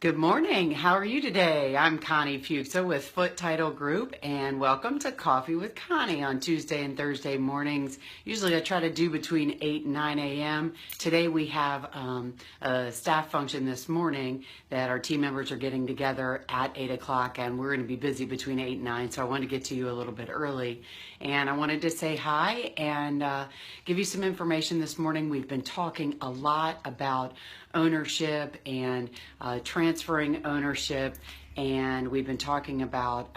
Good morning. How are you today? I'm Connie Fukes with Foote Title Group, and welcome to Coffee with Connie on Tuesday and Thursday mornings. Usually I try to do between 8 and 9 a.m. Today we have a staff function this morning that our team members are getting together at 8 o'clock, and we're going to be busy between 8 and 9, so I wanted to get to you a little bit early. And I wanted to say hi and give you some information this morning. We've been talking a lot about ownership and transferring ownership, and we've been talking about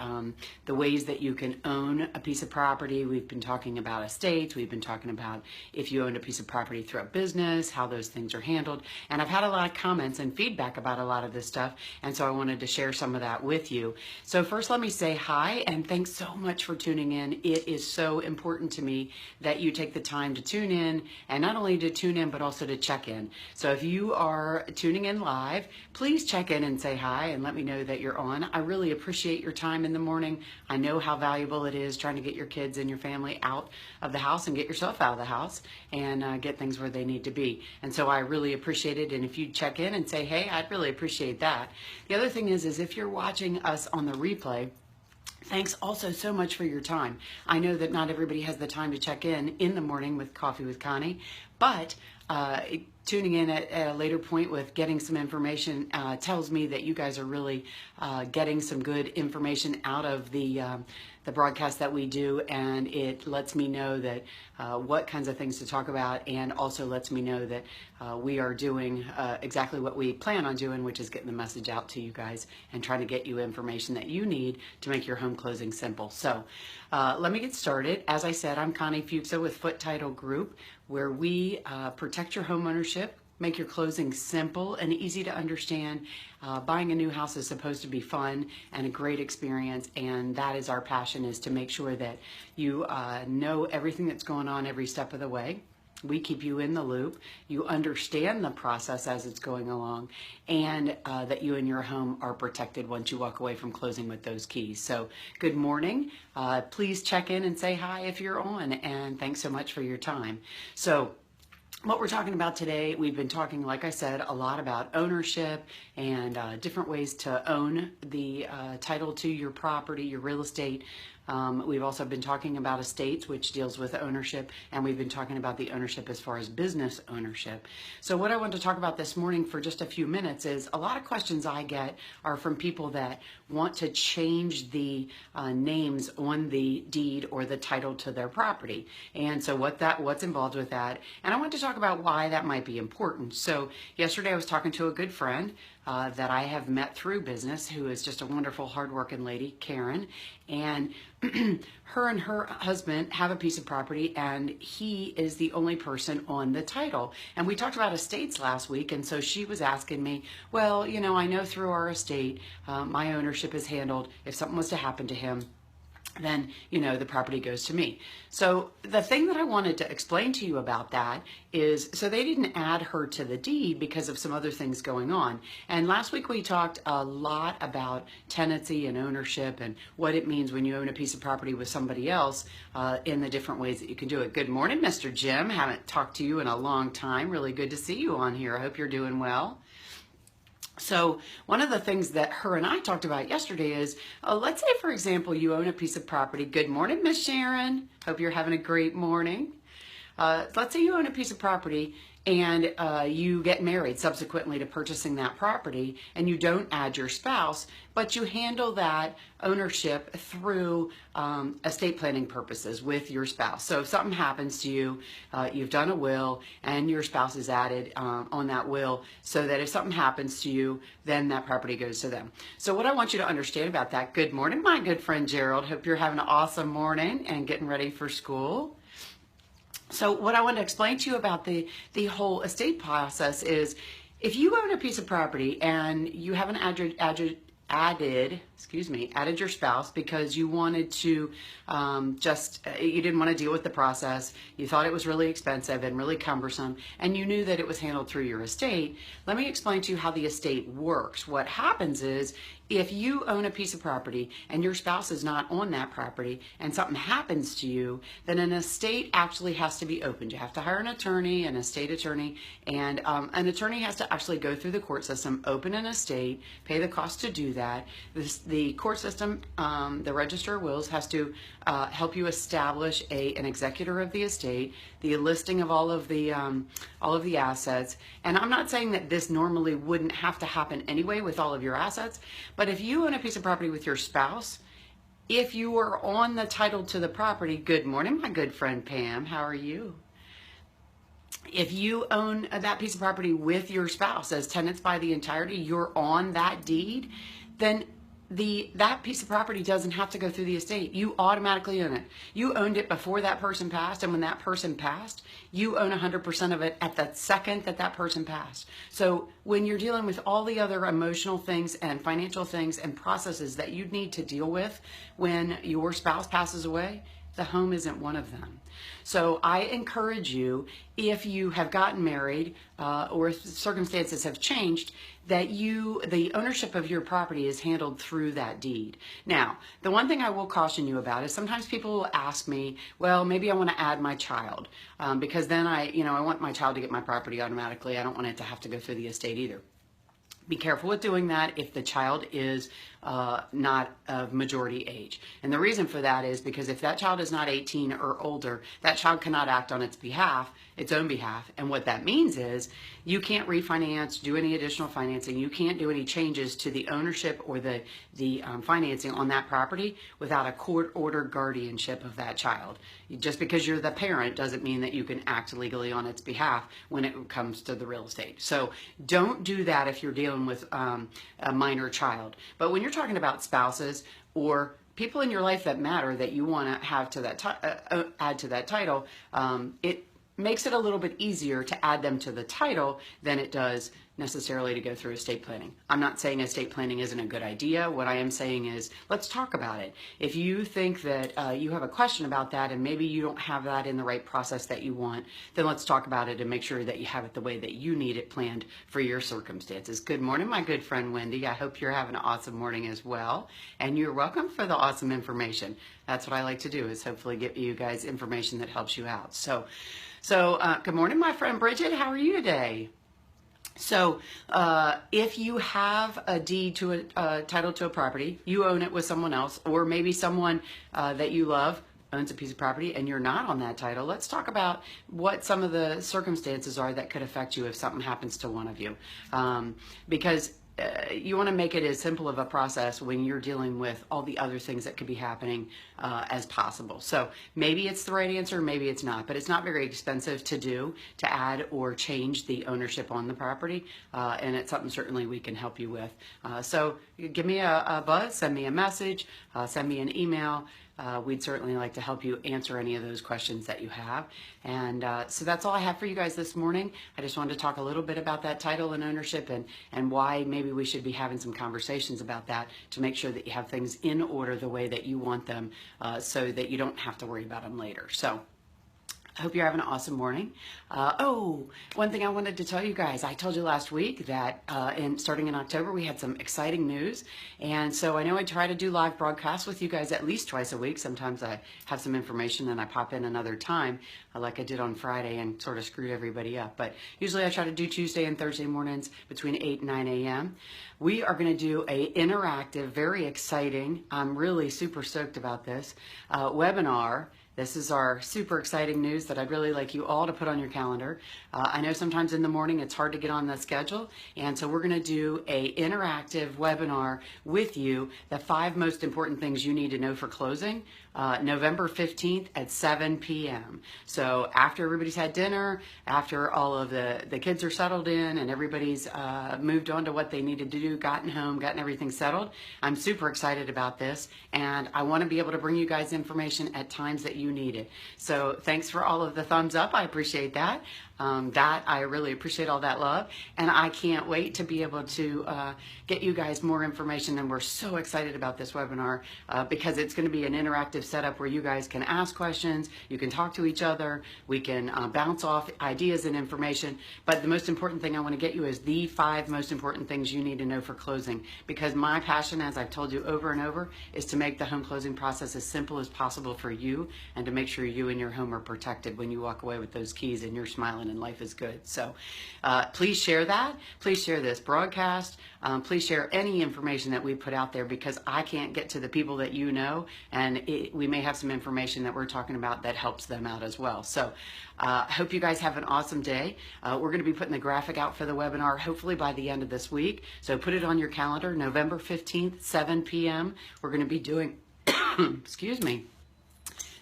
the ways that you can own a piece of property. We've been talking about estates. We've been talking about if you owned a piece of property through a business, how those things are handled. And I've had a lot of comments and feedback about a lot of this stuff, and so I wanted to share some of that with you. So first, let me say hi, and thanks so much for tuning in. It is so important to me that you take the time to tune in, and not only to tune in, but also to check in. So if you are tuning in live, please check in and say hi and let me know that you're on. I really appreciate your time in the morning. I know how valuable it is trying to get your kids and your family out of the house and get yourself out of the house and get things where they need to be. And so I really appreciate it. And if you check in and say, hey, I'd really appreciate that. The other thing is if you're watching us on the replay, thanks also so much for your time. I know that not everybody has the time to check in the morning with Coffee with Connie, but tuning in at a later point with getting some information tells me that you guys are really getting some good information out of the broadcast that we do, and it lets me know that what kinds of things to talk about, and also lets me know that we are doing exactly what we plan on doing, which is getting the message out to you guys and trying to get you information that you need to make your home closing simple. So let me get started. As I said, I'm Connie Fukes with Foote Title Group, where we protect your home ownership, make your closing simple and easy to understand. Buying a new house is supposed to be fun and a great experience, and that is our passion, is to make sure that you know everything that's going on every step of the way. We keep you in the loop, you understand the process as it's going along, and that you and your home are protected once you walk away from closing with those keys. So good morning. Please check in and say hi if you're on, and thanks so much for your time. So what we're talking about today, we've been talking, like I said, a lot about ownership and different ways to own the title to your property, your real estate. We've also been talking about estates, which deals with ownership, and we've been talking about the ownership as far as business ownership. So what I want to talk about this morning for just a few minutes is a lot of questions I get are from people that want to change the names on the deed or the title to their property. And so what's involved with that. And I want to talk about why that might be important. So yesterday I was talking to a good friend that I have met through business, who is just a wonderful, hardworking lady, Karen, and her and her husband have a piece of property, and he is the only person on the title. And we talked about estates last week, and so she was asking me, well, you know, I know through our estate, my ownership is handled. If something was to happen to him, then, you know, the property goes to me. So the thing that I wanted to explain to you about that is, so they didn't add her to the deed because of some other things going on. And last week we talked a lot about tenancy and ownership and what it means when you own a piece of property with somebody else in the different ways that you can do it. Good morning, Mr. Jim. Haven't talked to you in a long time. Really good to see you on here. I hope you're doing well. So one of the things that her and I talked about yesterday is, let's say, for example, you own a piece of property. Good morning, Miss Sharon. Hope you're having a great morning. Let's say you own a piece of property and you get married subsequently to purchasing that property, and you don't add your spouse, but you handle that ownership through estate planning purposes with your spouse. So if something happens to you, you've done a will and your spouse is added on that will, so that if something happens to you, then that property goes to them. So what I want you to understand about that, good morning, my good friend Gerald. Hope you're having an awesome morning and getting ready for school. So what I want to explain to you about the whole estate process is, if you own a piece of property and you haven't added your spouse because you wanted to you didn't want to deal with the process. You thought it was really expensive and really cumbersome, and you knew that it was handled through your estate. Let me explain to you how the estate works. What happens is, if you own a piece of property and your spouse is not on that property and something happens to you, then an estate actually has to be opened. You have to hire an attorney, an estate attorney, and an attorney has to actually go through the court system, open an estate, pay the cost to do that. The court system, the Register of Wills, has to help you establish an executor of the estate, the listing of all of the assets. And I'm not saying that this normally wouldn't have to happen anyway with all of your assets, but if you own a piece of property with your spouse, if you are on the title to the property, good morning, my good friend Pam, how are you? If you own that piece of property with your spouse as tenants by the entirety, you're on that deed, then that piece of property doesn't have to go through the estate. You automatically own it. You owned it before that person passed, and when that person passed, you own 100% of it at the second that person passed. So when you're dealing with all the other emotional things and financial things and processes that you need to deal with when your spouse passes away, the home isn't one of them. So I encourage you, if you have gotten married or if circumstances have changed, that the ownership of your property is handled through that deed. Now, the one thing I will caution you about is sometimes people will ask me, well, maybe I want to add my child because then I want my child to get my property automatically. I don't want it to have to go through the estate either. Be careful with doing that if the child is not of majority age. And the reason for that is because if that child is not 18 or older, that child cannot act on its own behalf. And what that means is you can't refinance, do any additional financing. You can't do any changes to the ownership or the financing on that property without a court-ordered guardianship of that child. Just because you're the parent doesn't mean that you can act legally on its behalf when it comes to the real estate. So don't do that if you're dealing with a minor child. But when you're talking about spouses or people in your life that matter that you want to have to add to that title, it makes it a little bit easier to add them to the title than it does necessarily to go through estate planning. I'm not saying estate planning isn't a good idea. What I am saying is let's talk about it. If you think that you have a question about that and maybe you don't have that in the right process that you want, then let's talk about it and make sure that you have it the way that you need it planned for your circumstances. Good morning, my good friend Wendy. I hope you're having an awesome morning as well. And you're welcome for the awesome information. That's what I like to do, is hopefully get you guys information that helps you out. So good morning, my friend Bridget. How are you today? So if you have a deed to a title to a property, you own it with someone else, or maybe someone that you love owns a piece of property and you're not on that title, let's talk about what some of the circumstances are that could affect you if something happens to one of you. Because you want to make it as simple of a process when you're dealing with all the other things that could be happening as possible. So maybe it's the right answer, maybe it's not, but it's not very expensive to add or change the ownership on the property, and it's something certainly we can help you with. So give me a buzz, send me a message, send me an email. We'd certainly like to help you answer any of those questions that you have. And so that's all I have for you guys this morning. I just wanted to talk a little bit about that title and ownership and why maybe we should be having some conversations about that to make sure that you have things in order the way that you want them so that you don't have to worry about them later. So I hope you're having an awesome morning. One thing I wanted to tell you guys, I told you last week that starting in October, we had some exciting news. And so I know I try to do live broadcasts with you guys at least twice a week. Sometimes I have some information and I pop in another time, like I did on Friday and sort of screwed everybody up. But usually I try to do Tuesday and Thursday mornings between 8 and 9 a.m. We are going to do a interactive, very exciting, I'm really super stoked about this, webinar. This is our super exciting news that I'd really like you all to put on your calendar. I know sometimes in the morning it's hard to get on the schedule, and so we're going to do a interactive webinar with you, the 5 most important things you need to know for closing, November 15th at 7 p.m. So after everybody's had dinner, after all of the kids are settled in and everybody's moved on to what they needed to do, gotten home, gotten everything settled, I'm super excited about this, and I want to be able to bring you guys information at times that you need it. So thanks for all of the thumbs up. I appreciate that. that I really appreciate all that love, and I can't wait to be able to get you guys more information. And we're so excited about this webinar because it's going to be an interactive setup where you guys can ask questions, you can talk to each other, we can bounce off ideas and information. But the most important thing I want to get you is the 5 most important things you need to know for closing, because my passion, as I've told you over and over, is to make the home closing process as simple as possible for you, and to make sure you and your home are protected when you walk away with those keys and you're smiling and life is good. So please share that. Please share this broadcast. Please share any information that we put out there, because I can't get to the people that you know, and we may have some information that we're talking about that helps them out as well. So I hope you guys have an awesome day. We're going to be putting the graphic out for the webinar hopefully by the end of this week. So put it on your calendar, November 15th, 7 p.m. We're going to be doing, excuse me,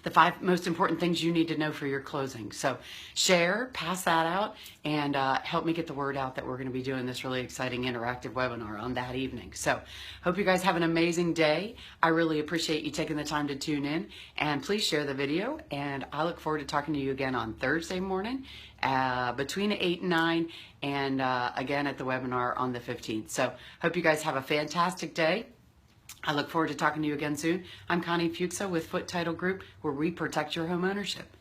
the 5 most important things you need to know for your closing. So share, pass that out, and help me get the word out that we're going to be doing this really exciting interactive webinar on that evening. So hope you guys have an amazing day. I really appreciate you taking the time to tune in, and please share the video, and I look forward to talking to you again on Thursday morning between 8 and 9, and again at the webinar on the 15th. So hope you guys have a fantastic day. I look forward to talking to you again soon. I'm Connie Foote with Foote Title Group, where we protect your home ownership.